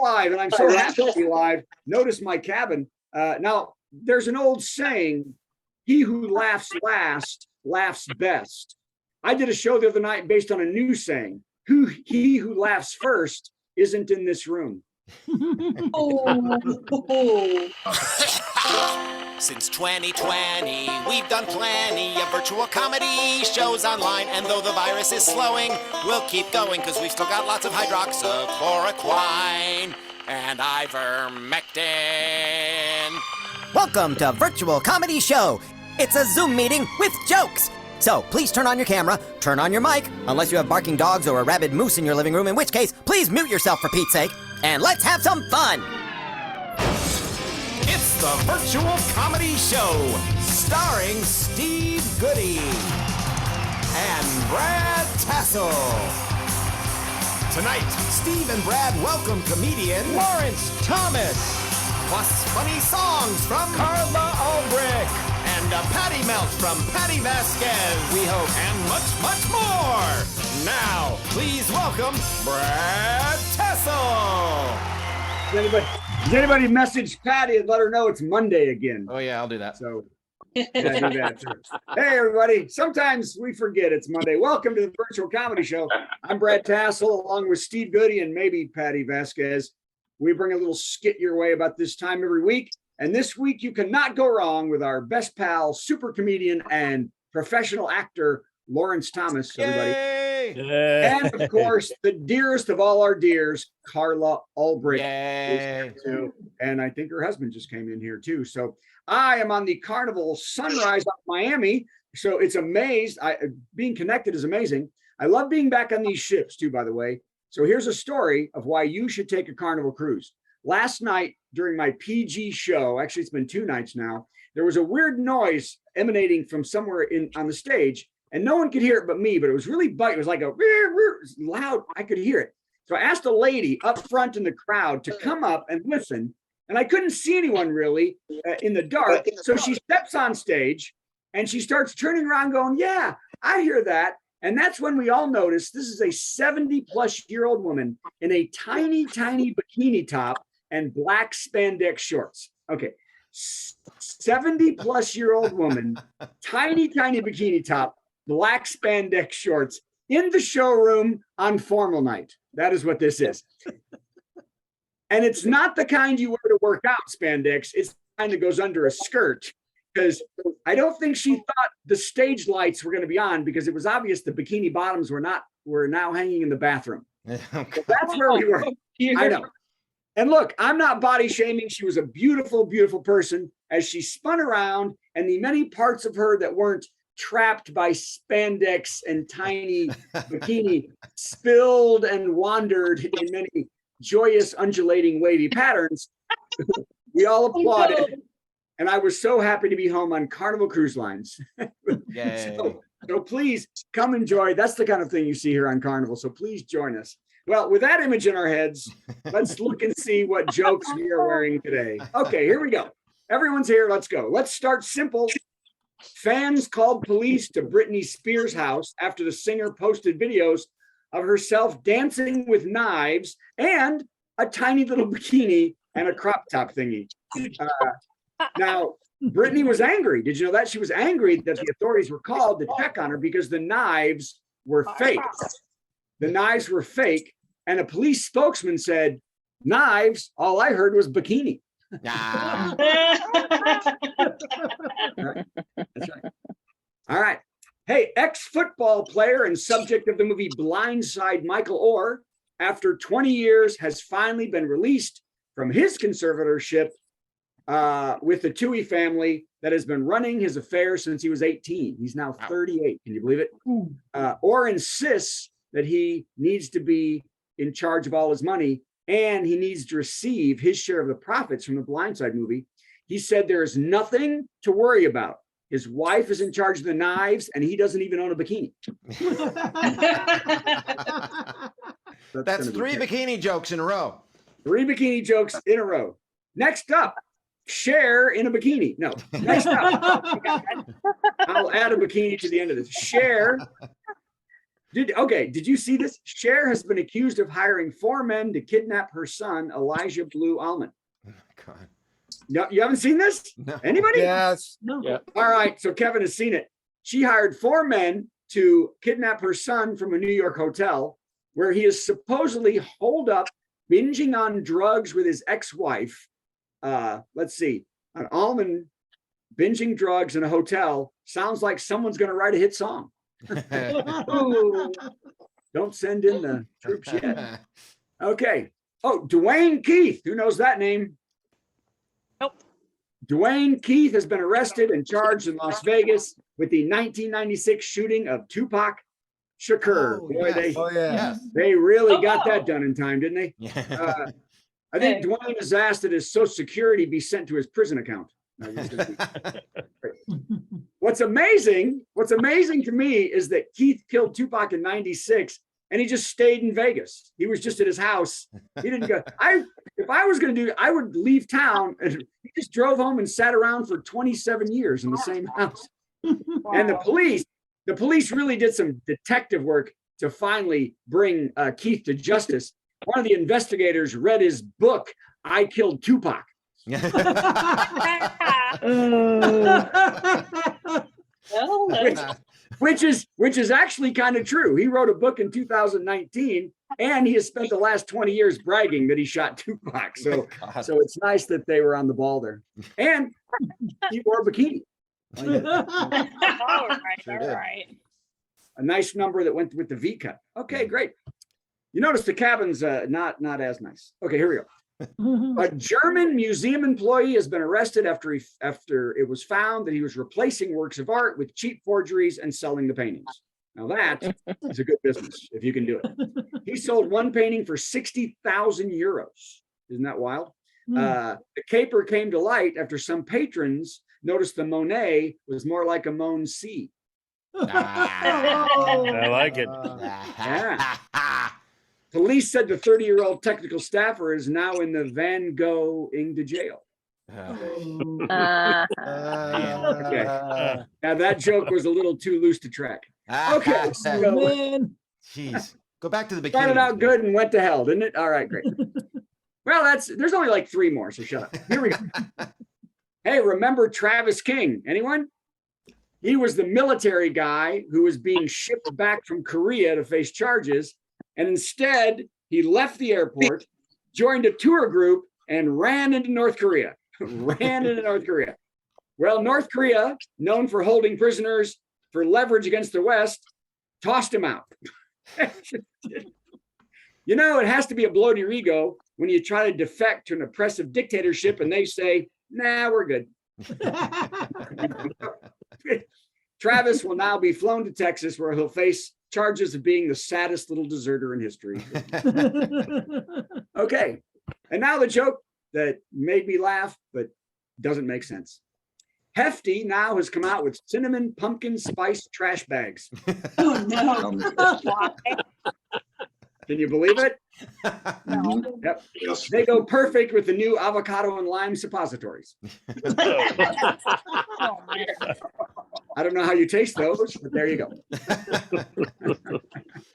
live, and I'm so happy to be live. Notice my cabin. Now, there's an old saying, he who laughs last laughs best. I did a show the other night based on a new saying, he who laughs first isn't in this room. Since 2020, we've done plenty of virtual comedy shows online, and though the virus is slowing, we'll keep going because we've still got lots of hydroxychloroquine and ivermectin. Welcome to Virtual Comedy Show. It's a Zoom meeting with jokes. So please turn on your camera, turn on your mic, unless you have barking dogs or a rabid moose in your living room, in which case, please mute yourself for Pete's sake, and let's have some fun. It's the Virtual Comedy Show, starring Steve Goodie and Brad Tassell. Tonight, Steve and Brad welcome comedian Lawrence Thomas, plus funny songs from Carla Ulbrich, and a patty melt from Patti Vasquez, we hope, and much, much more. Now, please welcome Brad Tassell. Does anybody message Patty and let her know it's Monday again? Oh yeah, I'll do that. So, yeah, do that too. Hey everybody, sometimes we forget it's Monday. Welcome to the Virtual Comedy Show. I'm Brad Tassell, along with Steve Goodie and maybe Patti Vasquez. We bring a little skit your way about this time every week. And this week you cannot go wrong with our best pal, super comedian and professional actor, Lawrence Thomas, everybody. Yay! And of course, the dearest of all our dears, Carla Ulbrich. Yay! Too. And I think her husband just came in here too. So I am on the Carnival Sunrise off Miami. So it's amazed. Being connected is amazing. I love being back on these ships too, by the way. So here's a story of why you should take a Carnival cruise. Last night during my PG show, actually it's been 2 nights now, there was a weird noise emanating from somewhere on the stage, and no one could hear it but me, but it was really it was like a loud, I could hear it. So I asked a lady up front in the crowd to come up and listen, and I couldn't see anyone really in the dark. So she steps on stage and she starts turning around going, yeah, I hear that. And that's when we all noticed this is a 70-plus-year-old woman in a tiny, tiny bikini top and black spandex shorts. Okay, 70-plus-year-old woman, tiny, tiny bikini top, black spandex shorts in the showroom on formal night. That is what this is. And it's not the kind you wear to work out spandex. It's the kind that goes under a skirt, because I don't think she thought the stage lights were going to be on, because it was obvious the bikini bottoms were now hanging in the bathroom. So that's where we were. I know. And look, I'm not body shaming. She was a beautiful, beautiful person as she spun around, and the many parts of her that weren't trapped by spandex and tiny bikini spilled and wandered in many joyous, undulating, wavy patterns. We all applauded. And I was so happy to be home on Carnival Cruise Lines. So please come enjoy. That's the kind of thing you see here on Carnival. So please join us. Well, with that image in our heads, let's look and see what jokes we are wearing today. Okay, here we go. Everyone's here. Let's go. Let's start simple. Fans called police to Britney Spears' house after the singer posted videos of herself dancing with knives and a tiny little bikini and a crop top thingy. Now, Britney was angry. Did you know that? She was angry that the authorities were called to check on her because the knives were fake. The knives were fake. And a police spokesman said, knives, all I heard was bikini. Ah. That's right. All right. Hey, ex-football player and subject of the movie Blindside, Michael Orr, after 20 years, has finally been released from his conservatorship with the Toohey family that has been running his affairs since he was 18. He's now 38. Can you believe it? Orr insists that he needs to be in charge of all his money, and he needs to receive his share of the profits from the Blindside movie. He said there is nothing to worry about. His wife is in charge of the knives, and he doesn't even own a bikini. That's 3 bikini jokes in a row. 3 bikini jokes in a row. Next up, Cher in a bikini. No, next up. I'll add a bikini to the end of this. Cher Did you see this? Cher has been accused of hiring 4 men to kidnap her son, Elijah Blue Allman. Oh my God. No, you haven't seen this? No. Anybody? Yes. No. Yeah. All right, so Kevin has seen it. She hired 4 men to kidnap her son from a New York hotel where he is supposedly holed up, binging on drugs with his ex-wife. Let's see, an Allman binging drugs in a hotel sounds like someone's going to write a hit song. Don't send in the troops yet. Okay. Oh, Dwayne Keith. Who knows that name? Nope. Dwayne Keith has been arrested and charged in Las Vegas with the 1996 shooting of Tupac Shakur. Oh, Boy, yes. Oh, yeah. Yes. they really got Oh. that done in time, didn't they? Yeah. I think Hey. Dwayne has asked that his Social Security be sent to his prison account. What's amazing to me is that Keith killed Tupac in 96 and he just stayed in Vegas. He was just at his house. He didn't go. If I was going to do, I would leave town. And he just drove home and sat around for 27 years in the same house. And the police really did some detective work to finally bring Keith to justice. One of the investigators read his book, I Killed Tupac. Well, Which is actually kind of true. He wrote a book in 2019, and he has spent the last 20 years bragging that he shot Tupac. So it's nice that they were on the ball there. And he wore a bikini. all right, Sure all did. right. A nice number that went with the V cut. Okay, great. You notice the cabin's not as nice. Okay, here we go. A German museum employee has been arrested after it was found that he was replacing works of art with cheap forgeries and selling the paintings. Now that is a good business if you can do it. He sold one painting for 60,000 euros. Isn't that wild? The caper came to light after some patrons noticed the Monet was more like a Moan C. I like it. Yeah. Police said the 30-year-old technical staffer is now in the Van Gogh into jail. Okay. Now that joke was a little too loose to track. Okay, so Man. Jeez. Go back to the bikini. started out good and went to hell, didn't it? All right, great. Well, there's only like 3 more, so shut up. Here we go. Hey, remember Travis King? Anyone? He was the military guy who was being shipped back from Korea to face charges. And instead, he left the airport, joined a tour group, and ran into North Korea. Well, North Korea, known for holding prisoners for leverage against the West, tossed him out. You know, it has to be a blow to your ego when you try to defect to an oppressive dictatorship and they say, nah, we're good. Travis will now be flown to Texas where he'll face charges of being the saddest little deserter in history. Okay. And now the joke that made me laugh, but doesn't make sense. Hefty now has come out with cinnamon pumpkin spice trash bags. Oh, no. Why? Can you believe it? No. Yep. They go perfect with the new avocado and lime suppositories. Oh, man. I don't know how you taste those, but there you go.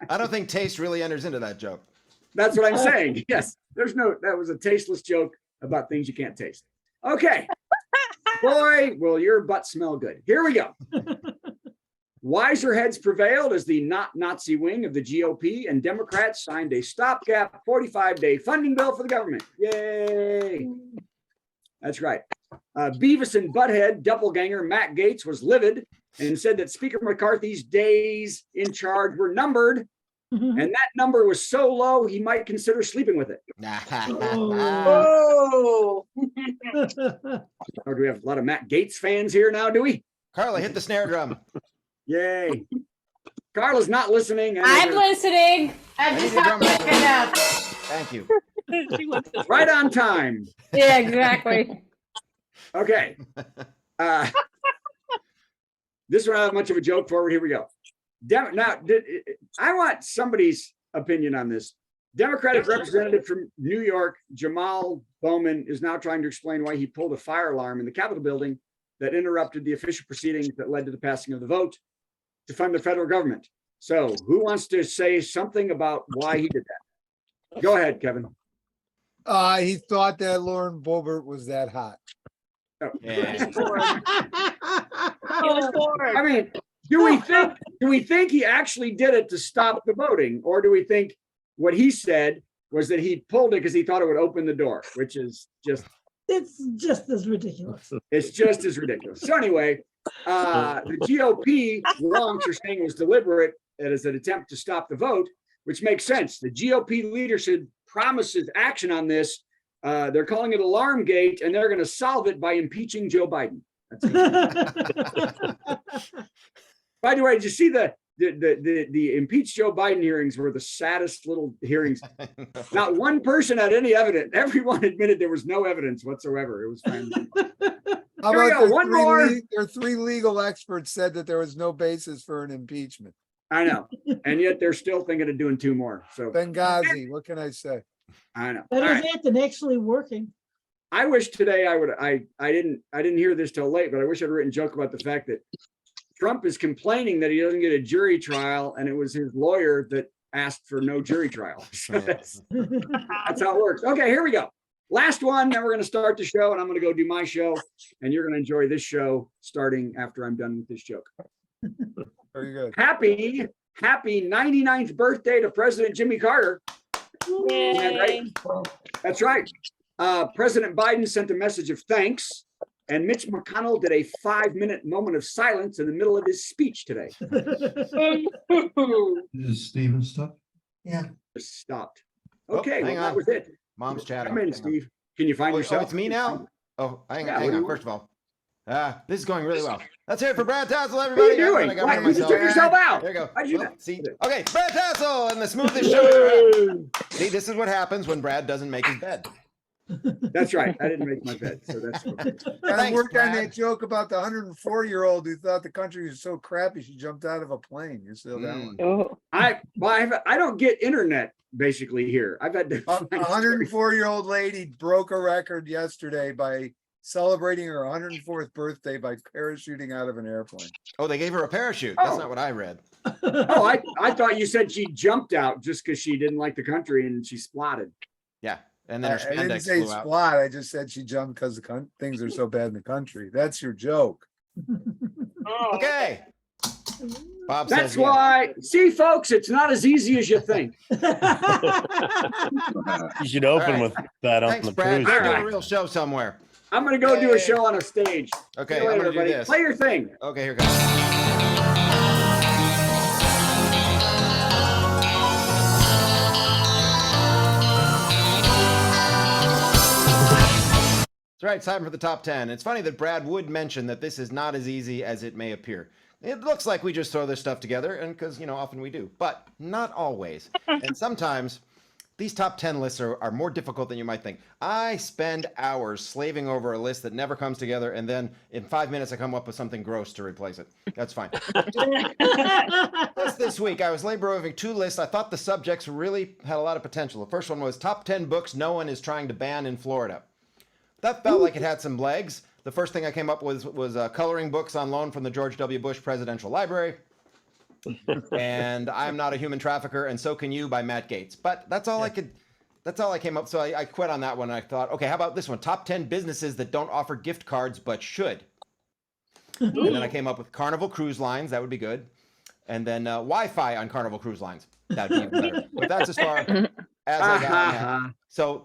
I don't think taste really enters into that joke. That's what I'm saying. Yes. That was a tasteless joke about things you can't taste. Okay. Boy, will your butt smell good. Here we go. Wiser heads prevailed as the not Nazi wing of the GOP and Democrats signed a stopgap 45-day funding bill for the government. Yay. That's right. Beavis and Butthead doppelganger Matt Gaetz was livid and said that Speaker McCarthy's days in charge were numbered, and that number was so low he might consider sleeping with it. Oh. Or do we have a lot of Matt Gaetz fans here now, do we? Carla, hit the snare drum. Yay. Carla's not listening. I'm listening. I'm I just need a not drum roll. picking up. Thank you. She wants to- Right on time. Yeah, exactly. Okay. This one I have much of a joke forward. Here we go. I want somebody's opinion on this. Democratic representative from New York, Jamal Bowman, is now trying to explain why he pulled a fire alarm in the Capitol building that interrupted the official proceedings that led to the passing of the vote to fund the federal government. So who wants to say something about why he did that? Go ahead, Kevin. He thought that Lauren Boebert was that hot. Yeah. He was bored. I mean, do we think he actually did it to stop the voting, or do we think what he said was that he pulled it because he thought it would open the door, which is just It's just as ridiculous. it's just as ridiculous. So anyway, the GOP wrongs are saying it was deliberate. It is an attempt to stop the vote, which makes sense. The GOP leadership promises action on this. They're calling it alarm gate, and they're going to solve it by impeaching Joe Biden. That's By the way, did you see the impeach Joe Biden hearings were the saddest little hearings. Not one person had any evidence. Everyone admitted there was no evidence whatsoever. It was fine. How Here we about go, one more. their three legal experts said that there was no basis for an impeachment. I know. And yet they're still thinking of doing 2 more. So Benghazi, what can I say? I know. That All is right. it, than actually working. I wish today I didn't hear this till late, but I wish I'd written a joke about the fact that Trump is complaining that he doesn't get a jury trial, and it was his lawyer that asked for no jury trial. So that's how it works. Okay, here we go. Last one, then we're going to start the show, and I'm going to go do my show, and you're going to enjoy this show starting after I'm done with this joke. Very good. Happy 99th birthday to President Jimmy Carter. Isn't that Yay. right? That's right. President Biden sent a message of thanks, and Mitch McConnell did a 5-minute moment of silence in the middle of his speech today. Is Steven stuck? Just stopped. Oh, Okay, well, hang that on. was it. Mom's chatting. Come in, Hang on. Steve. Can you find Oh, yourself? it's me now? Oh, hang Yeah, on. what do you First of want? all, this is going really well. Let's hear it for Brad Tassell, What are everybody. you doing? I got Why, one you just myself. took yourself out. There you go. How'd you Well, do? see, okay, Brad Tassell and the smoothest show. See, this is what happens when Brad doesn't make his bed. That's right. I didn't make my bed, so that's okay. Gotta Thanks, work on Brad. that joke about the 104-year-old who thought the country was so crappy she jumped out of a plane. You still that one? Oh. I don't get internet basically here. I've had to. A find 104-year-old lady broke a record yesterday by celebrating her 104th birthday by parachuting out of an airplane. Oh, they gave her a parachute. That's Oh. not what I read. Oh, I thought you said she jumped out just because she didn't like the country and she splotted. Yeah, and then her I didn't spandex say flew out. splot. I just said she jumped because things are so bad in the country. That's your joke. Oh. Okay. Bob That's says yes. why. See, folks, it's not as easy as you think. You should open All right. with that on Thanks, the Brad. cruise. Go do Alright. a real show somewhere. I'm going to go do a Yay. show on a stage. Okay, See you I'm later, gonna do everybody. this. Play your thing. Okay, here goes. That's right, it's time for the top 10. It's funny that Brad would mention that this is not as easy as it may appear. It looks like we just throw this stuff together, and because, often we do, but not always. And sometimes these top 10 lists are more difficult than you might think. I spend hours slaving over a list that never comes together, and then in 5 minutes I come up with something gross to replace it. That's fine. Just this week, I was laboring 2 lists. I thought the subjects really had a lot of potential. The first one was top 10 books no one is trying to ban in Florida. That felt like it had some legs. The first thing I came up with was coloring books on loan from the George W. Bush Presidential Library. And I'm Not a Human Trafficker, and So Can You by Matt Gaetz. But that's all I came up. So I quit on that one. I thought, okay, how about this one? Top 10 businesses that don't offer gift cards but should. And then I came up with Carnival Cruise Lines. That would be good. And then Wi-Fi on Carnival Cruise Lines. That would be even better. But that's as far as I got. So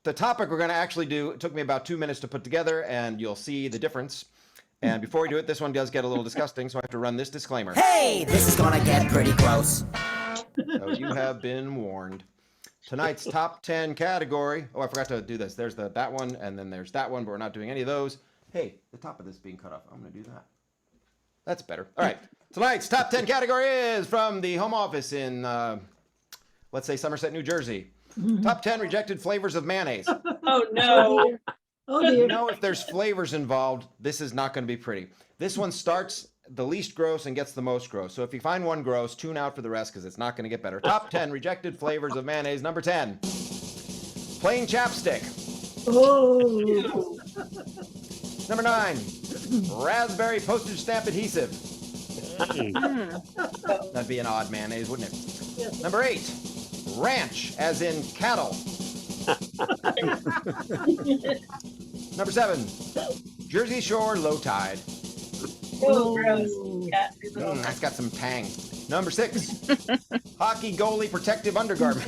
the topic we're going to actually do, it took me about 2 minutes to put together, and you'll see the difference. And before we do it, this one does get a little disgusting, so I have to run this disclaimer. Hey, this is gonna get pretty gross. So you have been warned. Tonight's top 10 category. Oh, I forgot to do this. There's that one, and then there's that one, but we're not doing any of those. Hey, the top of this being cut off. I'm going to do that. That's better. All right. Tonight's top 10 category is from the home office in, let's say, Somerset, New Jersey. Top 10 rejected flavors of mayonnaise. Oh no. Oh dear. If there's flavors involved, this is not going to be pretty. This one starts the least gross and gets the most gross. So if you find one gross, tune out for the rest because it's not going to get better. Top 10 rejected flavors of mayonnaise. Number 10, plain chapstick. Oh. Number 9, raspberry postage stamp adhesive. That'd be an odd mayonnaise, wouldn't it? Yes. Number 8, ranch, as in cattle. Number 7, Jersey Shore low tide. Oh, gross. Oh. Yeah. That's got some tang. Number 6, hockey goalie protective undergarment.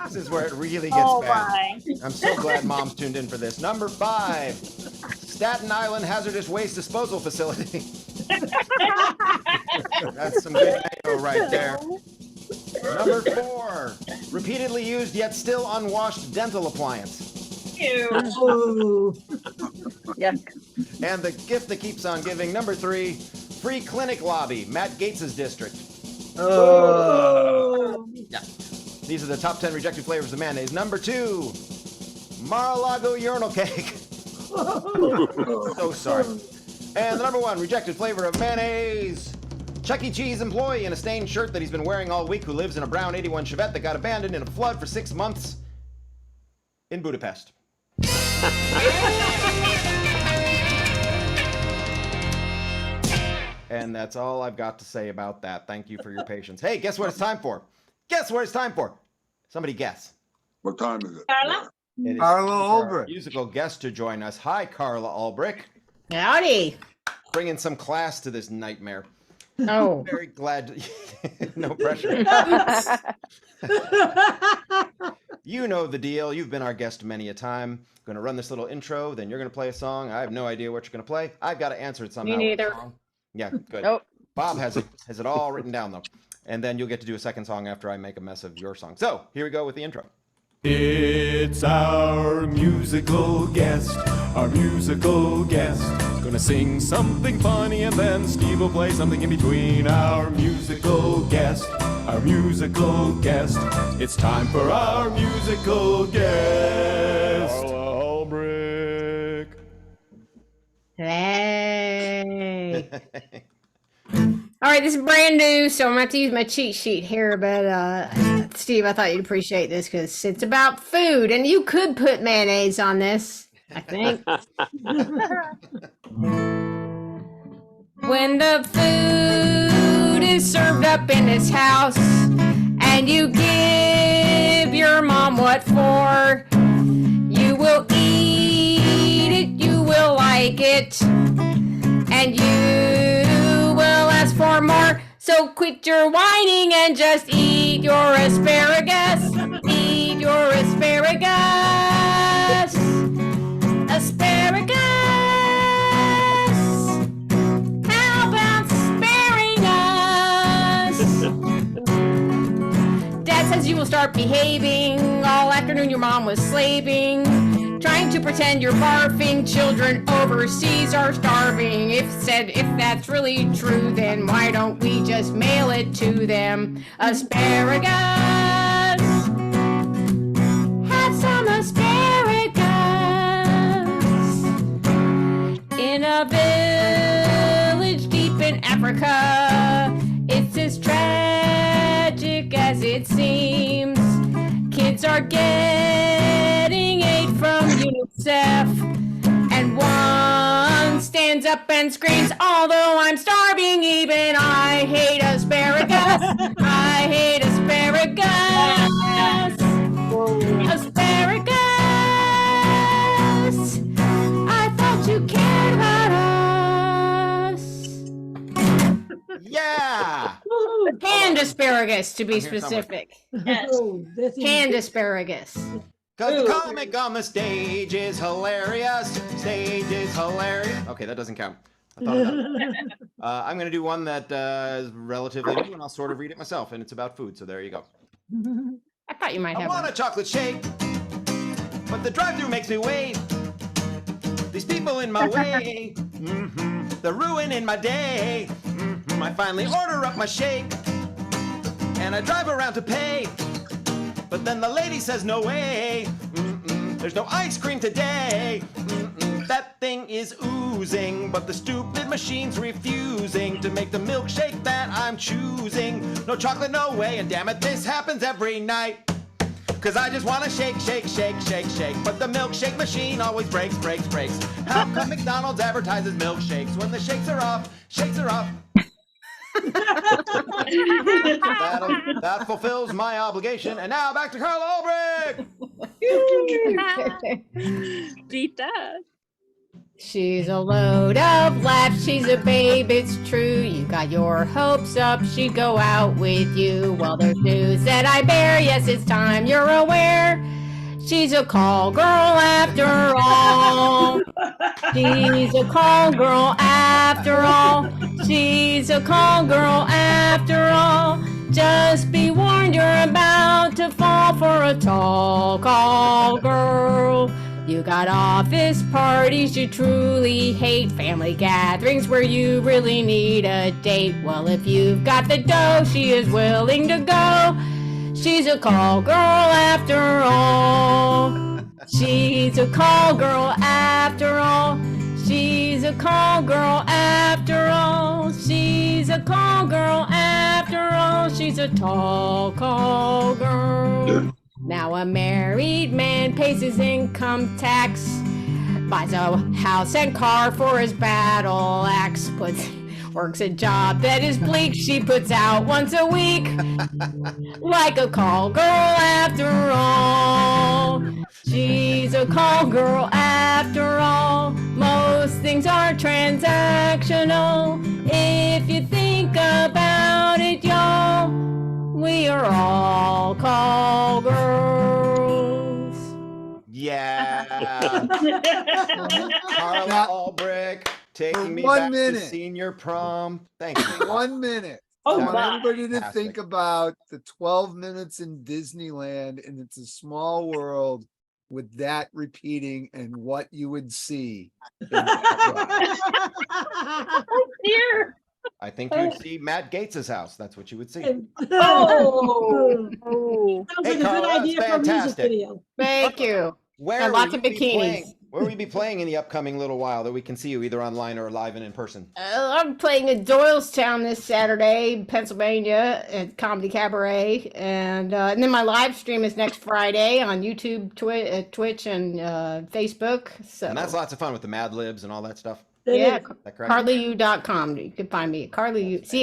This is where it really gets Oh bad. my. I'm so glad Mom's tuned in for this. Number 5, Staten Island hazardous waste disposal facility. That's some good mayo right there. Number 4, repeatedly used yet still unwashed dental appliance. Ew. Oh. Yuck. And the gift that keeps on giving. Number 3, free clinic lobby, Matt Gates's district. Oh. Yeah. These are the top 10 rejected flavors of mayonnaise. Number 2, Mar-a-Lago urinal cake. So sorry. And the number 1 rejected flavor of mayonnaise, Chuck E. Cheese employee in a stained shirt that he's been wearing all week who lives in a brown 81 Chevette that got abandoned in a flood for 6 months in Budapest. And that's all I've got to say about that. Thank you for your patience. Hey, guess what it's time for? Guess what it's time for? Somebody guess. What time is it? Carla? It is Carla time for our Ulbrich. musical guest to join us. Hi, Carla Ulbrich. Howdy. Bringing some class to this nightmare. Oh. Very glad. No pressure. You know the deal. You've been our guest many a time. Going to run this little intro, then you're going to play a song. I have no idea what you're going to play. I've got to answer it somehow. Me neither. Yeah, good. Nope. Bob has it all written down though. And then you'll get to do a second song after I make a mess of your song. So here we go with the intro. It's our musical guest, Gonna sing something funny and then Steve will play something in between. Our musical guest, It's time for our musical guest. Carla Ulbrich. Hey. All right, this is brand new, so I'm gonna have to use my cheat sheet here. But Steve, I thought you'd appreciate this because it's about food, and you could put mayonnaise on this, I think. When the food is served up in this house, and you give your mom what for, you will eat it, you will like it, and you will ask for more. So quit your whining and just eat your asparagus. Eat your asparagus. Asparagus. How about sparing us? Dad says you will start behaving. All afternoon your mom was slaving, trying to pretend you're barfing. Children overseas are starving. If that's really true, then why don't we just mail it to them? Asparagus. Have some asparagus. In a village deep in Africa, it's as tragic as it seems. Kids are getting aid from UNICEF, and one stands up and screams, although I'm starving, even I hate asparagus. I hate asparagus. Asparagus. I thought you cared about us. Yeah. Canned asparagus, to be I'm here somewhere. specific. Yes. Oh, that's Canned easy. asparagus. Because the comic on the stage is hilarious. Okay, that doesn't count. I thought about it. I'm going to do one that is relatively new, and I'll sort of read it myself, and it's about food, so there you go. I thought you might I have want one. a chocolate shake, but the drive-thru makes me wait. These people in my way, they're ruining my day. I finally order up my shake, and I drive around to pay. But then the lady says, no way, there's no ice cream today. That thing is oozing, but the stupid machine's refusing to make the milkshake that I'm choosing. No chocolate, no way, and damn it, this happens every night. Cause I just wanna shake, shake, shake, shake, shake. But the milkshake machine always breaks, breaks, breaks. How come McDonald's advertises milkshakes when the shakes are off? Shakes are off. That fulfills my obligation. And now back to Carla Ulbrich. Beat that. She's a load of laughs, she's a babe, it's true. You got your hopes up, she'd go out with you. Well, there's news that I bear, yes, it's time you're aware. She's a call girl after all. She's a call girl after all. She's a call girl after all. Just be warned, you're about to fall for a tall call girl. You got office parties you truly hate, family gatherings where you really need a date. Well, if you've got the dough, she is willing to go. She's a call girl after all. She's a call girl after all. She's a call girl after all. She's a call girl after all. She's a tall call girl. Now a married man pays his income tax, buys a house and car for his battle axe, works a job that is bleak, she puts out once a week, like a call girl after all. She's a call girl after all. Most things are transactional. If you think about it, y'all, we are all call girls. Yeah. Carla Ulbrich taking me one back to minute. senior prom. Thank you. 1 minute. Oh, I want my. everybody to Fantastic. think about the 12 minutes in Disneyland and It's a Small World with that repeating and what you would see. in that ride. Dear. I think you'd see Matt Gates's house. That's what you would see. Oh. Oh. Sounds Hey, like a Carla, good that's idea for a music fantastic. video. Thank you. Where And will lots you of be bikinis. playing? Where will you be playing in the upcoming little while that we can see you either online or live and in person? I'm playing at Doylestown this Saturday, Pennsylvania, at Comedy Cabaret, and then my live stream is next Friday on YouTube, Twitch, and Facebook. So And that's lots of fun with the Mad Libs and all that stuff. yeah, Is that correct? CarlaU.com. You can find me at CarlaU.com.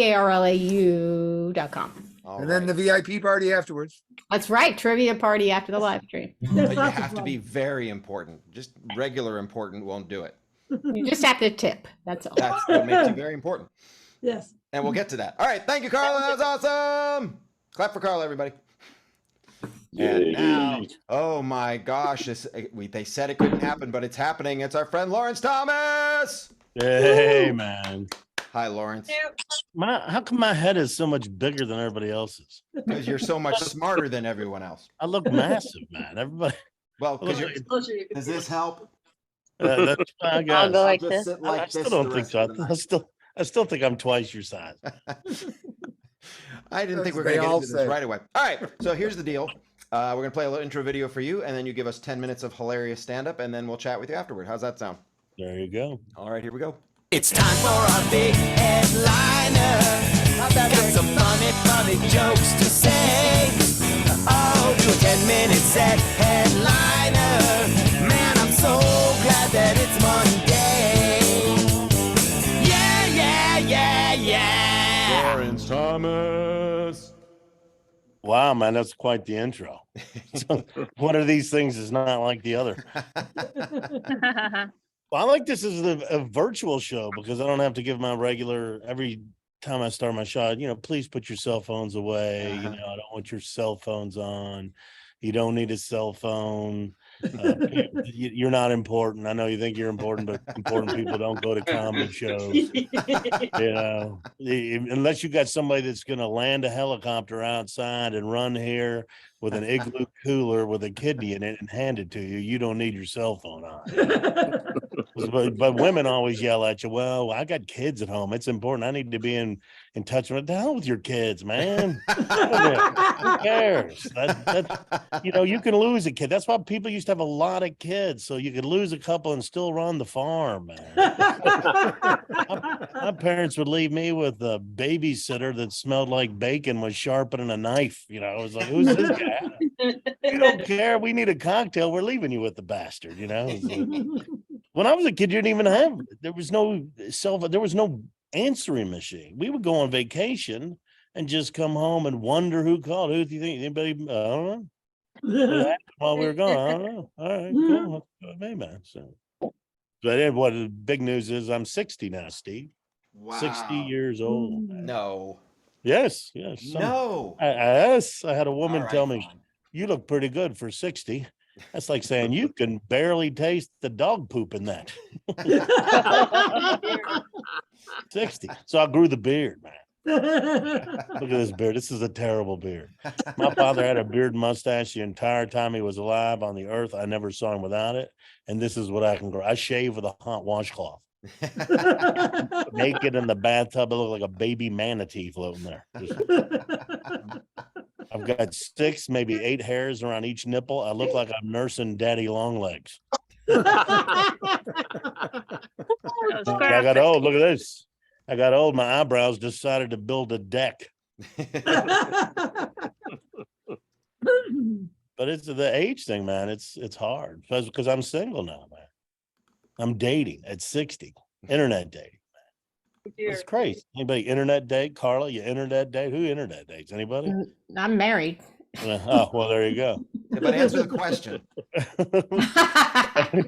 All And then right. the VIP party afterwards. That's right, trivia party after the live stream. That's But you lots of have to fun. be very important. Just regular important won't do it. You just have to tip. That's all. That's what makes you very important. Yes. And we'll get to that. All right. Thank you, Carla. That was awesome. Clap for Carla, everybody. And now, oh my gosh, they said it couldn't happen, but it's happening. It's our friend Lawrence Thomas. Hey, man. Hi, Lawrence. How come my head is so much bigger than everybody else's? Because you're so much smarter than everyone else. I look massive, man. Everybody. Well, because Look, you're. Closer you can Does see this help? That's I I'll guess. go like Just this. sit I like still this don't the think rest so. of the night. I still think I'm twice your size. I didn't think we were They going to get all into this say. right away. All right, so here's the deal. We're going to play a little intro video for you, and then you give us 10 minutes of hilarious stand-up, and then we'll chat with you afterward. How's that sound? There you go. All right, here we go. It's time for a big headliner. Got some funny jokes to say. Oh, do a 10-minute set headliner. Man, I'm so glad that it's Monday. Yeah. Lawrence Thomas. Wow, man, that's quite the intro. So, one of these things is not like the other. Well, I like this as a virtual show because I don't have to give my regular every time I start my shot. Please put your cell phones away. I don't want your cell phones on. You don't need a cell phone. You're not important. I know you think you're important, but important people don't go to comedy shows. Unless you got somebody that's going to land a helicopter outside and run here with an igloo cooler with a kidney in it and hand it to you, you don't need your cell phone on. But women always yell at you. Well, I got kids at home. It's important. I need to be in touch with the hell with your kids, man. Who cares? You can lose a kid. That's why people used to have a lot of kids, so you could lose a couple and still run the farm, man. My parents would leave me with a babysitter that smelled like bacon, was sharpening a knife. It was like, who's this guy? We don't care. We need a cocktail. We're leaving you with the bastard. When I was a kid, you didn't even have. There was no there was no answering machine. We would go on vacation and just come home and wonder who called. Who do you think? Anybody? I don't know. While we were gone, I don't know. All right, cool. Hey, man. But what the big news is, I'm 60 now, Steve. Wow. 60 years old. No. Yes. No. Yes. I had a woman All right, tell me, fine. you look pretty good for 60. That's like saying you can barely taste the dog poop in that. 60. So I grew the beard, man. Look at this beard. This is a terrible beard. My father had a beard mustache the entire time he was alive on the earth. I never saw him without it. And this is what I can grow. I shave with a hot washcloth. Naked in the bathtub. I look like a baby manatee floating there. I've got 6, maybe 8 hairs around each nipple. I look like I'm nursing daddy long legs. I got old. Look at this. I got old. My eyebrows decided to build a deck. But it's the age thing, man. It's hard because I'm single now, man. I'm dating at 60. Internet dating. It's crazy. Anybody internet date? Carla, you internet date? Who internet dates? Anybody? I'm married. Oh, well, there you go. Yeah, but answer the question.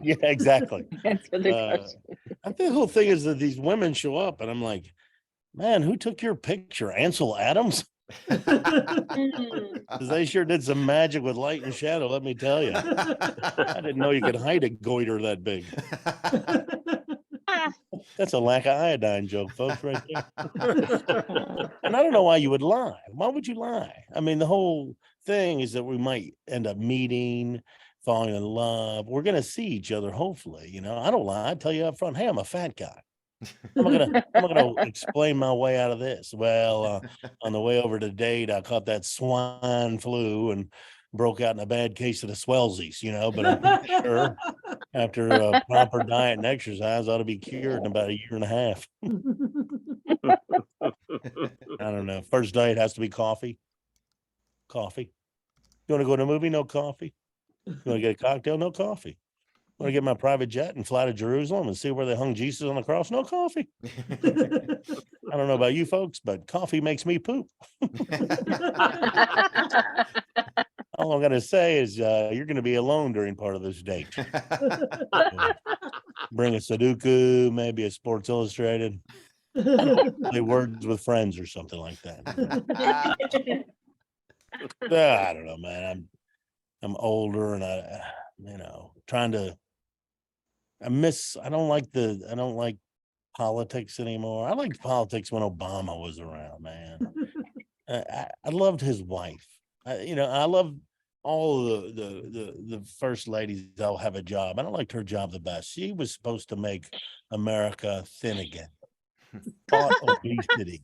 Yeah, exactly. Answer the question. I think the whole thing is that these women show up and I'm like, man, who took your picture? Ansel Adams? Because they sure did some magic with light and shadow, let me tell you. I didn't know you could hide a goiter that big. That's a lack of iodine joke, folks, right there. And I don't know why you would lie. Why would you lie? I mean, the whole thing is that we might end up meeting, falling in love. We're going to see each other, hopefully. I don't lie. I tell you up front, hey, I'm a fat guy. I'm gonna explain my way out of this. Well, on the way over to date, I caught that swine flu and broke out in a bad case of the swellsies, but I'm pretty sure after a proper diet and exercise, I ought to be cured in about a year and a half. I don't know. First date has to be coffee. Coffee. You want to go to a movie? No coffee. You want to get a cocktail? No coffee. Want to get my private jet and fly to Jerusalem and see where they hung Jesus on the cross? No coffee. I don't know about you folks, but coffee makes me poop. All I'm going to say is you're going to be alone during part of this date. Bring a Sudoku, maybe a Sports Illustrated. Play Words with Friends or something like that. I don't know, man. I'm older and I don't like politics anymore. I liked politics when Obama was around, man. I loved his wife. I love all the first ladies that'll have a job. I don't like her job the best. She was supposed to make America thin again. Fought obesity.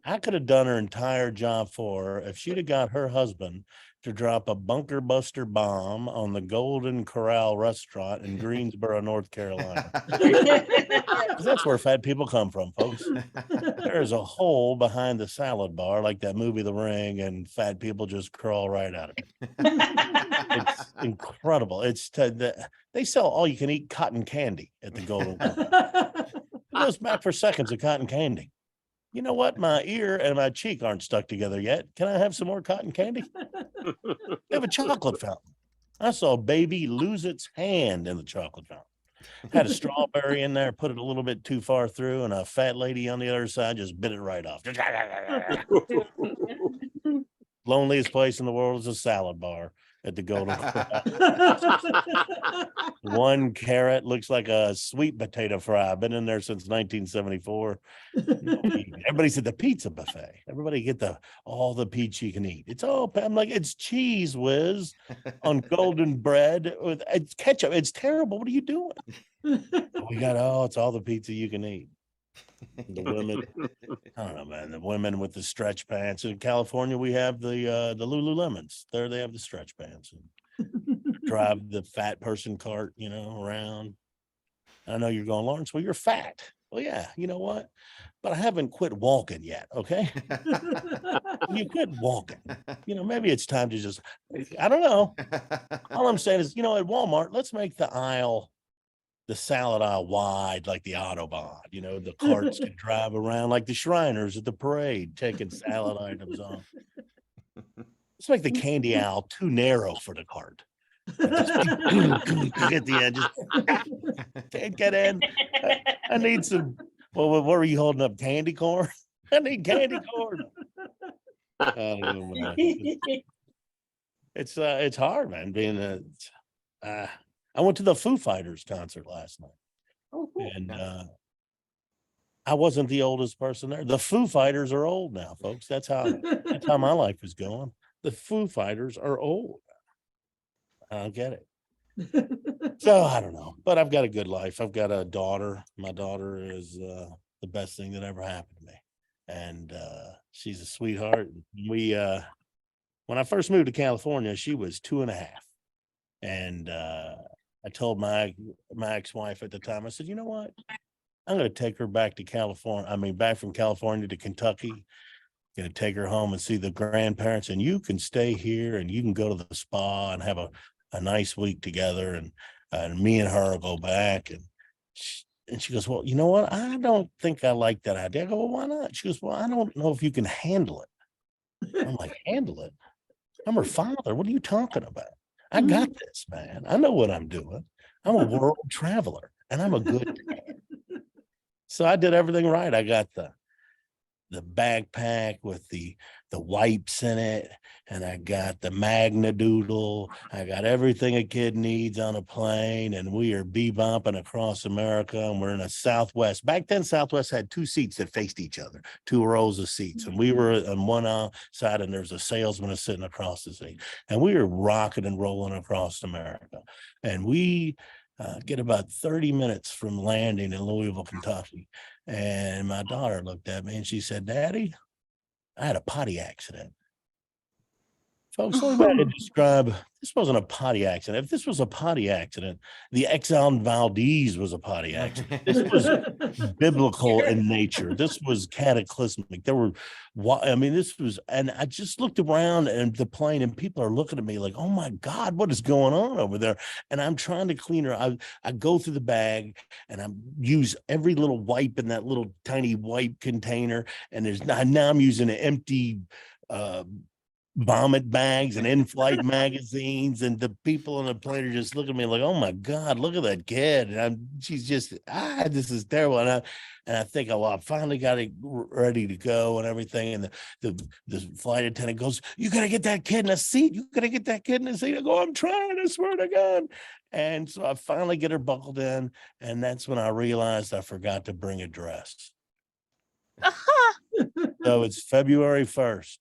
I could have done her entire job for her if she'd have got her husband to drop a bunker buster bomb on the Golden Corral restaurant in Greensboro, North Carolina. That's where fat people come from, folks. There's a hole behind the salad bar, like that movie The Ring, and fat people just crawl right out of it. It's incredible. They sell all-you-can-eat cotton candy at the Golden Corral. It goes back for seconds of cotton candy. You know what? My ear and my cheek aren't stuck together yet. Can I have some more cotton candy? They have a chocolate fountain. I saw a baby lose its hand in the chocolate fountain. Had a strawberry in there, put it a little bit too far through, and a fat lady on the other side just bit it right off. Loneliest place in the world is a salad bar at the Golden Corral. One carrot looks like a sweet potato fry. Been in there since 1974. Everybody's at the pizza buffet. Everybody get all the pizza you can eat. I'm like, it's cheese whiz on golden bread with it's ketchup. It's terrible. What are you doing? We got, it's all the pizza you can eat. The women, I don't know, man. The women with the stretch pants. In California, we have the Lululemons. There they have the stretch pants. And drive the fat person cart, around. I know you're going, Lawrence, well, you're fat. Well, yeah, you know what? But I haven't quit walking yet, okay? You quit walking. Maybe it's time to just, I don't know. All I'm saying is, at Walmart, let's make the salad aisle wide like the Autobahn. The carts can drive around like the Shriners at the parade, taking salad items on. Let's make the candy aisle too narrow for the cart. Just at the end, just can't get in. I need some. Well, what were you holding up? Candy corn? I need candy corn. I don't know, man. It's hard, man. I went to the Foo Fighters concert last night, and I wasn't the oldest person there. The Foo Fighters are old now, folks. That's how my life is going. The Foo Fighters are old. I don't get it. So I don't know, but I've got a good life. I've got a daughter. My daughter is the best thing that ever happened to me, and she's a sweetheart. We when I first moved to California, she was 2.5, and I told my ex-wife at the time, I said, you know what? I'm going to take her back to California. I mean, back from California to Kentucky. Going to take her home and see the grandparents, and you can stay here and you can go to the spa and have a nice week together. And me and her will go back. And she goes, well, you know what? I don't think I like that idea. I go, well, why not? She goes, well, I don't know if you can handle it. I'm like, handle it? I'm her father. What are you talking about? I got this, man. I know what I'm doing. I'm a world traveler, and I'm a good dad. So I did everything right. I got the backpack with the wipes in it, and I got the Magna Doodle. I got everything a kid needs on a plane, and we are bebopping across America, and we're in a Southwest. Back then, Southwest had 2 seats that faced each other, 2 rows of seats, and we were on one side, and there's a salesman sitting across the seat, and we were rocking and rolling across America, and we get about 30 minutes from landing in Louisville, Kentucky. And my daughter looked at me and she said, Daddy, I had a potty accident. Folks, let me describe, this wasn't a potty accident. If this was a potty accident, the Exxon Valdez was a potty accident. This was biblical in nature. This was cataclysmic. This was, and I just looked around and the plane, and people are looking at me like, oh my God, what is going on over there? And I'm trying to clean her. I go through the bag and I use every little wipe in that little tiny wipe container. And now I'm using an empty, vomit bags and in-flight magazines, and the people on the plane are just looking at me like, oh my God, look at that kid. And she's just, this is terrible. And I think, I finally got it ready to go and everything. And the flight attendant goes, you got to get that kid in a seat. You got to get that kid in a seat. I go, I'm trying, I swear to God. And so I finally get her buckled in. And that's when I realized I forgot to bring a dress. So it's February 1st.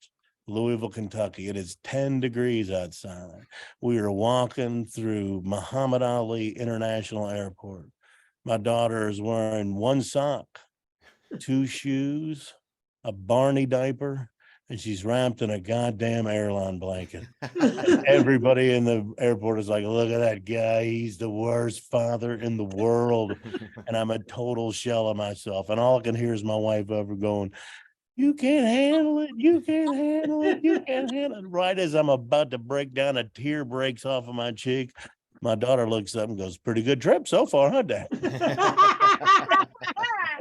Louisville, Kentucky. It is 10 degrees outside. We are walking through Muhammad Ali International Airport. My daughter is wearing 1 sock, 2 shoes, a Barney diaper, and she's wrapped in a goddamn airline blanket. And everybody in the airport is like, look at that guy. He's the worst father in the world. And I'm a total shell of myself. And all I can hear is my wife over going, you can't handle it. You can't handle it. You can't handle it. Right as I'm about to break down, a tear breaks off of my cheek. My daughter looks up and goes, pretty good trip so far, huh, Dad? I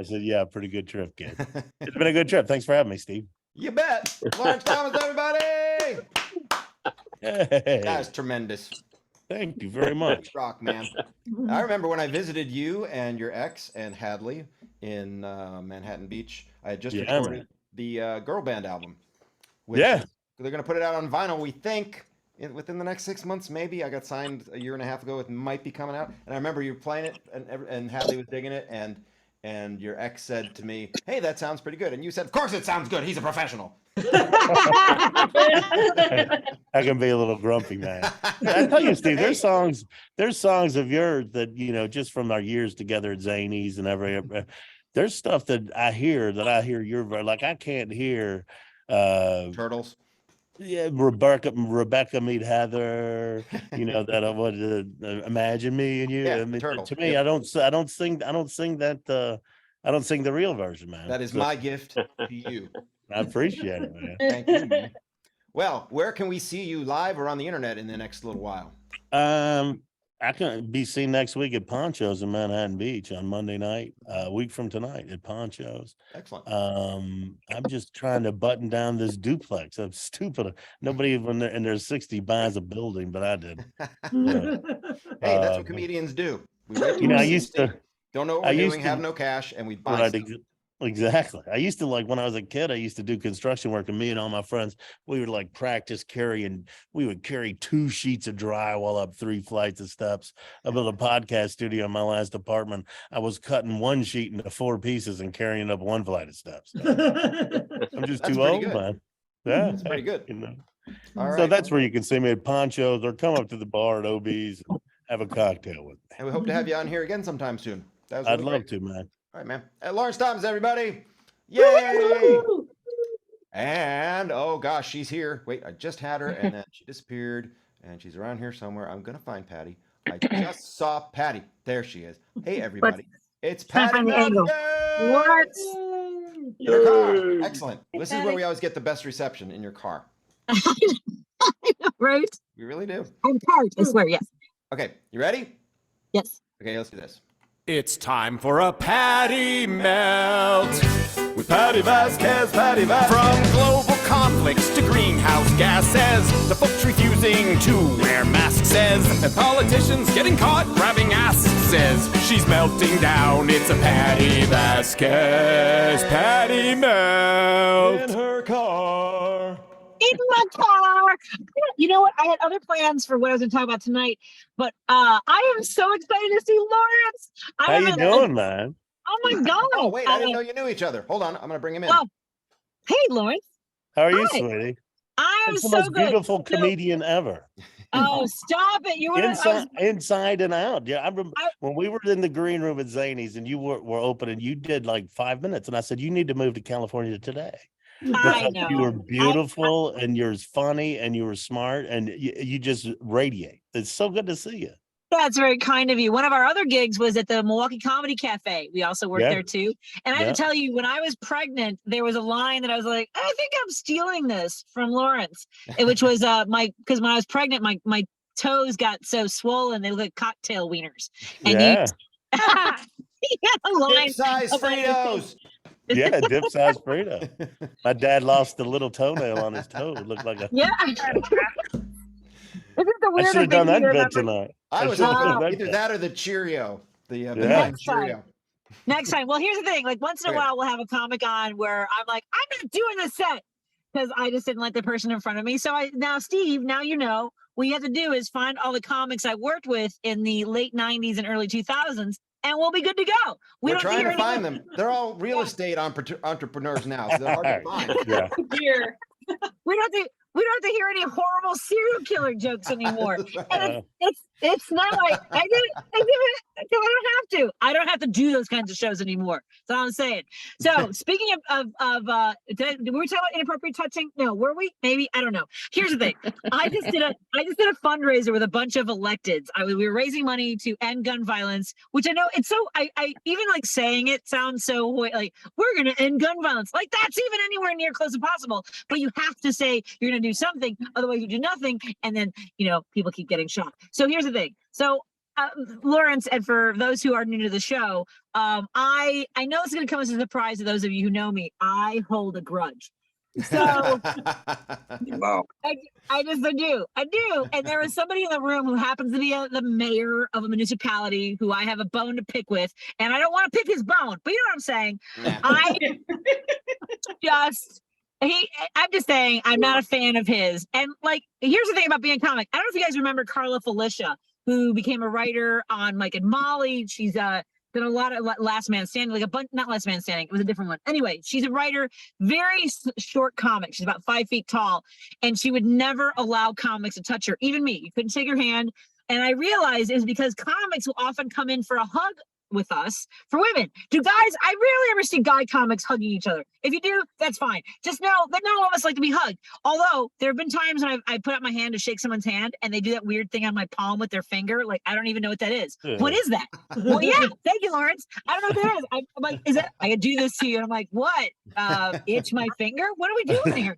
said, yeah, pretty good trip, kid. It's been a good trip. Thanks for having me, Steve. You bet. Lawrence Thomas, everybody. Hey. That was tremendous. Thank you very much. Rock, man. I remember when I visited you and your ex and Hadley in Manhattan Beach. I had just recorded the girl band album. They're going to put it out on vinyl, we think, within the next 6 months, maybe. I got signed a year and a half ago. It might be coming out. And I remember you playing it, and Hadley was digging it. And and your ex said to me, "Hey, that sounds pretty good," and you said, "Of course it sounds good. He's a professional." I can be a little grumpy, man. I tell you, Steve, there's songs of yours that, just from our years together at Zanies and there's stuff that I hear your, like, I can't hear Turtles. Yeah, Rebecca meet Heather. That what Imagine Me and You. Yeah, I mean, Turtles. to me, Yep. I don't sing that. I don't sing the real version, man. That is my gift to you. I appreciate it, man. Thank you, man. Well, where can we see you live or on the internet in the next little while? I can be seen next week at Ponchos in Manhattan Beach on Monday night, a week from tonight at Ponchos. Excellent. I'm just trying to button down this duplex. I'm stupid. Nobody even in their 60 buys a building, but I did. Hey, that's what comedians do. We wait till I we're used 60, to. don't know what we're doing, have no cash, and we buy Right, stuff. exactly. I used to, like, when I was a kid, I used to do construction work, and me and all my friends, we would like practice carrying. We would carry 2 sheets of drywall up 3 flights of steps. Up at the podcast studio in my last apartment, I was cutting 1 sheet into 4 pieces and carrying it up 1 flight of steps. I'm just That's too pretty old, good. man. Yeah, That's pretty good. All So right. that's where you can see me at Ponchos, or come up to the bar at OB's and have a cocktail with me. And we hope to have you on here again sometime soon. That was I'd really love great. to, man. All right, man. Lawrence Thomas, everybody. Yay! And oh gosh, she's here. Wait, I just had her and then she disappeared and she's around here somewhere. I'm gonna find Patty. I just saw Patty. There she is. Hey everybody. It's Patty Vasquez! What? In her car. Excellent. This is where we always get the best reception, in your car. Right? We really do. I'm parked, I swear, yes. Okay, you ready? Yes. Okay, let's do this. It's time for a Patty Melt with Patti Vasquez, Patti Vasquez. From global conflicts to greenhouse gases, to folks refusing to wear masks says, And politicians getting caught grabbing asses says, she's melting down. It's a Patti Vasquez, Patty Melt. In her car. In my car. You know what? I had other plans for what I was going to talk about tonight, but I am so excited to see Lawrence. How you doing, man? Oh my God. Oh, wait, I didn't know you knew each other. Hold on, I'm gonna bring him in. Oh, hey, Lawrence. How are you, Hi. sweetie? I am It's the so most good. beautiful So- comedian ever. Oh, stop it. You were Inside and out. Yeah, I remember when we were in the green room at Zanies and you were open and you did like 5 minutes. And I said, you need to move to California today. I Because know. you were beautiful and you're funny and you were smart and you just radiate. It's so good to see you. That's very kind of you. One of our other gigs was at the Milwaukee Comedy Cafe. We also worked there too. And I have to tell you, when I was pregnant, there was a line that I was like, I think I'm stealing this from Lawrence, which was because when I was pregnant, my toes got so swollen they look like cocktail wieners. And Yeah. he had a line. Dip-size about his Fritos. Yeah, dip size burrito. My dad lost a little toenail on his toe. It looked like a. Yeah. This is the I weirdest should have done thing that to bit remember. tonight. I was should've hoping done either bit. that or the Cheerio. The Yeah. banana Next time. Cheerio. Next time. Well, here's the thing. Like once in a Okay. while, we'll have a comic on where I'm like, I'm not doing this set because I just didn't like the person in front of me. So now, Steve, now you know what you have to do is find all the comics I worked with in the late 90s and early 2000s, and we'll be good to go. We're don't trying hear to find any- them. They're all real estate entrepreneurs now, so they're hard to find. Yeah. Here. We don't have to hear any horrible serial killer jokes anymore. And it's not like I did it because I don't have to do those kinds of shows anymore. That's all I'm saying. So speaking of were we talking about inappropriate touching? No, were we? Maybe, I don't know. Here's the thing. I just did a fundraiser with a bunch of electeds. We were raising money to end gun violence, which I know it's so I even like saying it sounds so like we're gonna end gun violence. Like that's even anywhere near close to possible. But you have to say you're gonna do something, otherwise you do nothing, and then people keep getting shot. So here's the thing. So Lawrence, and for those who are new to the show, I know it's going to come as a surprise to those of you who know me. I hold a grudge. So Wow. I do. And there is somebody in the room who happens to be the mayor of a municipality who I have a bone to pick with, and I don't want to pick his bone, but you know what I'm saying. I'm just saying I'm not a fan of his. And like, here's the thing about being a comic. I don't know if you guys remember Carla Felicia, who became a writer on Mike and Molly. She's done a lot of Last Man Standing, like a bunch, not Last Man Standing. It was a different one. Anyway, she's a writer, very short comic. She's about 5 feet tall, and she would never allow comics to touch her, even me. You couldn't shake her hand. And I realized it's because comics will often come in for a hug with us for women. Do guys, I rarely ever see guy comics hugging each other. If you do, that's fine. Just know that not all of us like to be hugged. Although there have been times when I put out my hand to shake someone's hand and they do that weird thing on my palm with their finger. Like, I don't even know what that is. Yeah. What is that? Well, yeah, thank you, Lawrence. I don't know what that is. I'm like, is that, I could do this to you. And I'm like, what? Itch my finger? What are we doing here?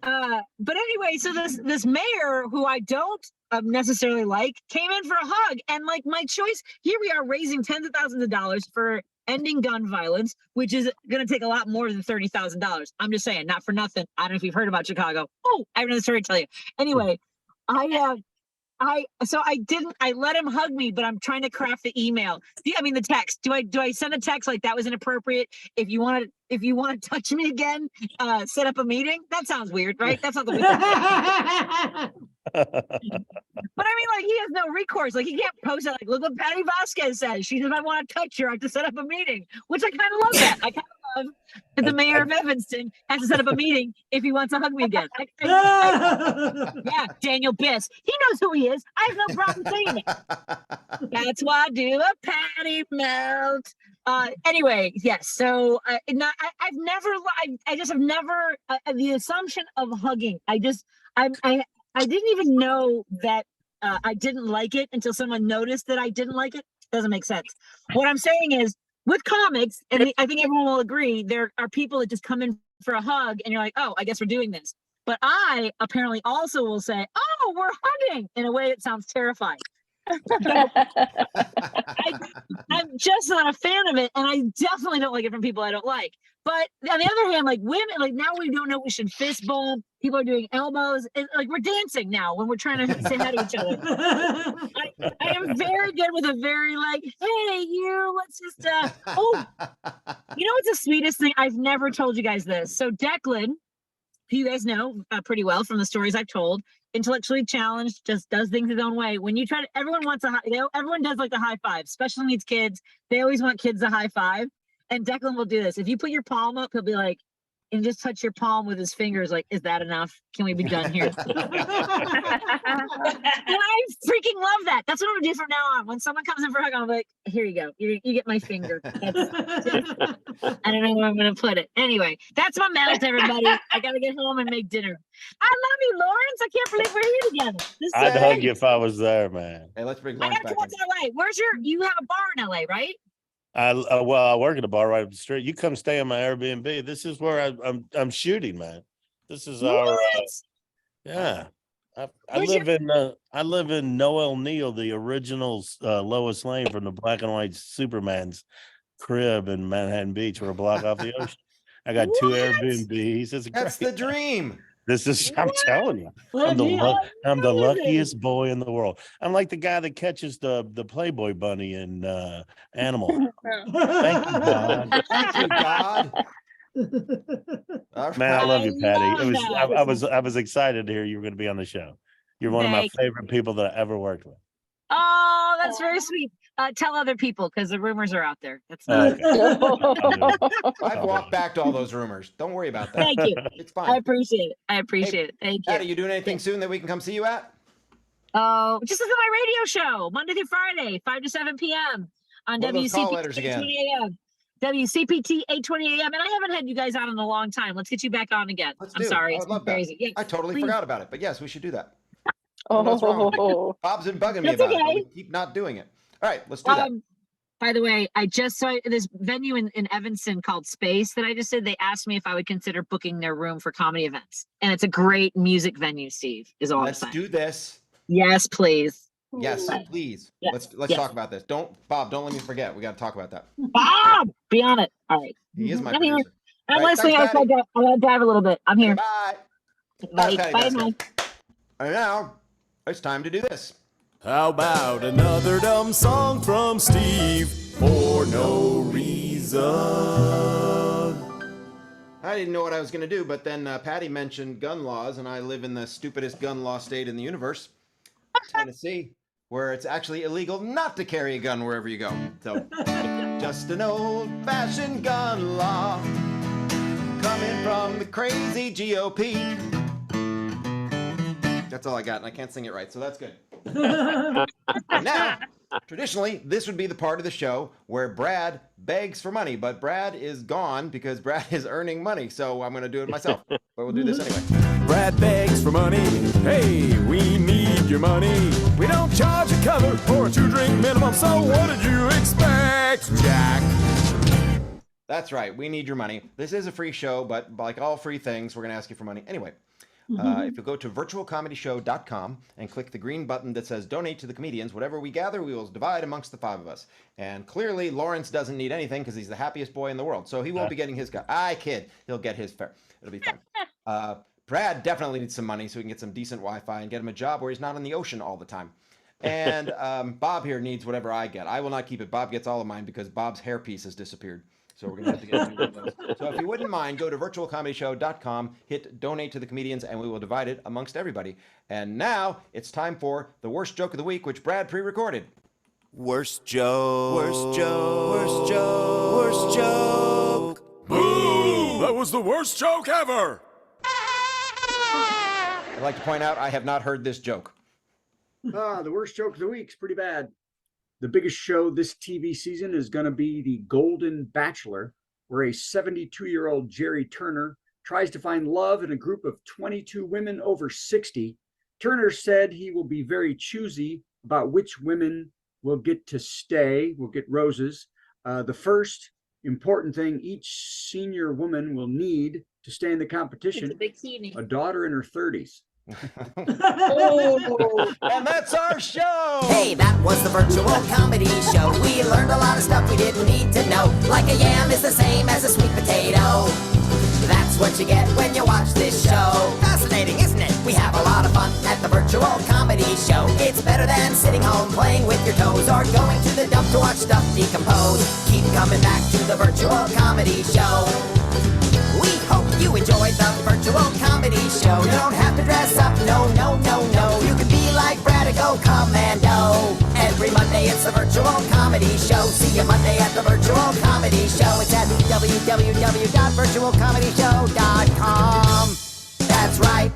But anyway, so this mayor who I don't necessarily like came in for a hug, and like my choice here, we are raising tens of thousands of dollars for ending gun violence, which is going to take a lot more than $30,000. I'm just saying, not for nothing. I don't know if you've heard about Chicago. Oh, I have another story to tell you. Anyway, I let him hug me, but I'm trying to craft the email. The text. Do I send a text like that was inappropriate? If you want to touch me again, set up a meeting. That sounds weird, right? That's not the way. But I mean, like, he has no recourse. Like, he can't post it like, look what Patti Vasquez says. She says, I want to touch her. I have to set up a meeting, which I kind of love that. I kind of love that the mayor of Evanston has to set up a meeting if he wants to hug me again. Yeah, Daniel Biss. He knows who he is. I have no problem saying it. That's why I do a Patty melt. Anyway, yes. So I just have never the assumption of hugging. I didn't even know that I didn't like it until someone noticed that I didn't like it. Doesn't make sense. What I'm saying is, with comics, and I think everyone will agree, there are people that just come in for a hug, and you're like, oh, I guess we're doing this. But I apparently also will say, oh, we're hugging, in a way that sounds terrifying. I'm just not a fan of it, and I definitely don't like it from people I don't like. But on the other hand, like, women, like, now we don't know we should fist bump. People are doing elbows. Like, we're dancing now when we're trying to say hi to each other. I am very good with a very, like, hey, you, let's just, you know what's the sweetest thing? I've never told you guys this. So Declan, who you guys know pretty well from the stories I've told, intellectually challenged, just does things his own way. When you try to, everyone wants everyone does like the high five, special needs kids. They always want kids to high five. And Declan will do this. If you put your palm up, he'll be like, and just touch your palm with his fingers. Like, is that enough? Can we be done here? And I freaking love that. That's what I'm gonna do from now on. When someone comes in for a hug, I'm like, here you go. You get my finger. I don't know where I'm gonna put it. Anyway, that's my melt, everybody. I gotta get home and make dinner. I love you, Lawrence. I can't believe we're here together. I'd hug you if I was there, man. Hey, let's bring I Lawrence gotta back come up in. to LA. You have a bar in LA, right? I work at a bar right up the street. You come stay on my Airbnb. This is where I'm shooting, man. This is our yeah. I live in Noel Neal, the original Lois Lane from the black and white Superman's crib in Manhattan Beach. We're a block off the ocean. I got 2 Airbnbs. That's the dream. This is, I'm telling you, I'm the luckiest boy in the world. I'm like the guy that catches the Playboy bunny in Animal. Thank you, God. Thank you, God. Man, I love you, Patty. I was excited to hear you were going to be on the show. You're one of my favorite people that I ever worked with. Oh, that's very sweet. Tell other people, because the rumors are out there. That's not I've walked back to all those rumors. Don't worry about that. Thank you. It's fine. I appreciate it. Thank you. Patty, you doing anything soon that we can come see you at? Oh, just listen to my radio show, Monday through Friday, 5 to 7 p.m. on WCPT 820 a.m. WCPT 820 a.m. And I haven't had you guys on in a long time. Let's get you back on again. I'm sorry. It's crazy. Yeah, I totally forgot about it, but yes, we should do that. Oh, Bob's been bugging me about it. But we keep not doing it. All right, let's do that. By the way, I just saw this venue in Evanston called Space that I just did. They asked me if I would consider booking their room for comedy events. And it's a great music venue, Steve, is all I'm saying. Let's do this. Yes, please. Yes, please. Yes. Let's talk about this. Bob, don't let me forget. We got to talk about that. Bob, be on it. All right. He is my I'm here. producer. I'm Right, listening. thanks, I gotta drive a little bit. I'm here. Bye. Bye. Patty Bye. Vasquez. And now it's time to do this. How about another dumb song from Steve for no reason? I didn't know what I was going to do, but then Patty mentioned gun laws, and I live in the stupidest gun law state in the universe, Tennessee. where it's actually illegal not to carry a gun wherever you go. So, just an old-fashioned gun law coming from the crazy GOP. That's all I got, and I can't sing it right, so that's good. Now, traditionally, this would be the part of the show where Brad begs for money, but Brad is gone because Brad is earning money, so I'm going to do it myself. But we'll do this anyway. Brad begs for money. Hey, we need your money. We don't charge a cover for a 2-drink minimum, so what did you expect, Jack? That's right, we need your money. This is a free show, but like all free things, we're going to ask you for money anyway. If you go to virtualcomedyshow.com and click the green button that says donate to the comedians, whatever we gather, we will divide amongst the 5 of us. And clearly, Lawrence doesn't need anything because he's the happiest boy in the world. So he won't be getting his cut. I kid. He'll get his fair. It'll be fine. Brad definitely needs some money so he can get some decent Wi-Fi and get him a job where he's not on the ocean all the time. And Bob here needs whatever I get. I will not keep it. Bob gets all of mine because Bob's hairpiece has disappeared. So we're going to have to get new one of those. So if you wouldn't mind, go to virtualcomedyshow.com, hit donate to the comedians, and we will divide it amongst everybody. And now it's time for the worst joke of the week, which Brad pre-recorded. Worst joke. Worst joke. Worst joke. Worst joke. Boo! That was the worst joke ever! I'd like to point out I have not heard this joke. The worst joke of the week's pretty bad. The biggest show this TV season is going to be The Golden Bachelor, where a 72-year-old Jerry Turner tries to find love in a group of 22 women over 60. Turner said he will be very choosy about which women will get to stay, will get roses. The first important thing each senior woman will need to stay in the competition, a daughter in her 30s. And that's our show. Hey, that was the virtual comedy show. We learned a lot of stuff we didn't need to know. Like a yam is the same as a sweet potato. That's what you get when you watch this show. Fascinating, isn't it? We have a lot of fun at the virtual comedy show. It's better than sitting home playing with your toes or going to the dump to watch stuff decompose. Keep coming back to the virtual comedy show. We hope you enjoyed the virtual comedy show. You don't have to dress up, no, no, no, no. You can be like Brad and go commando. Every Monday it's the virtual comedy show. See you Monday at the virtual comedy show. It's at www.virtualcomedyshow.com. That's right.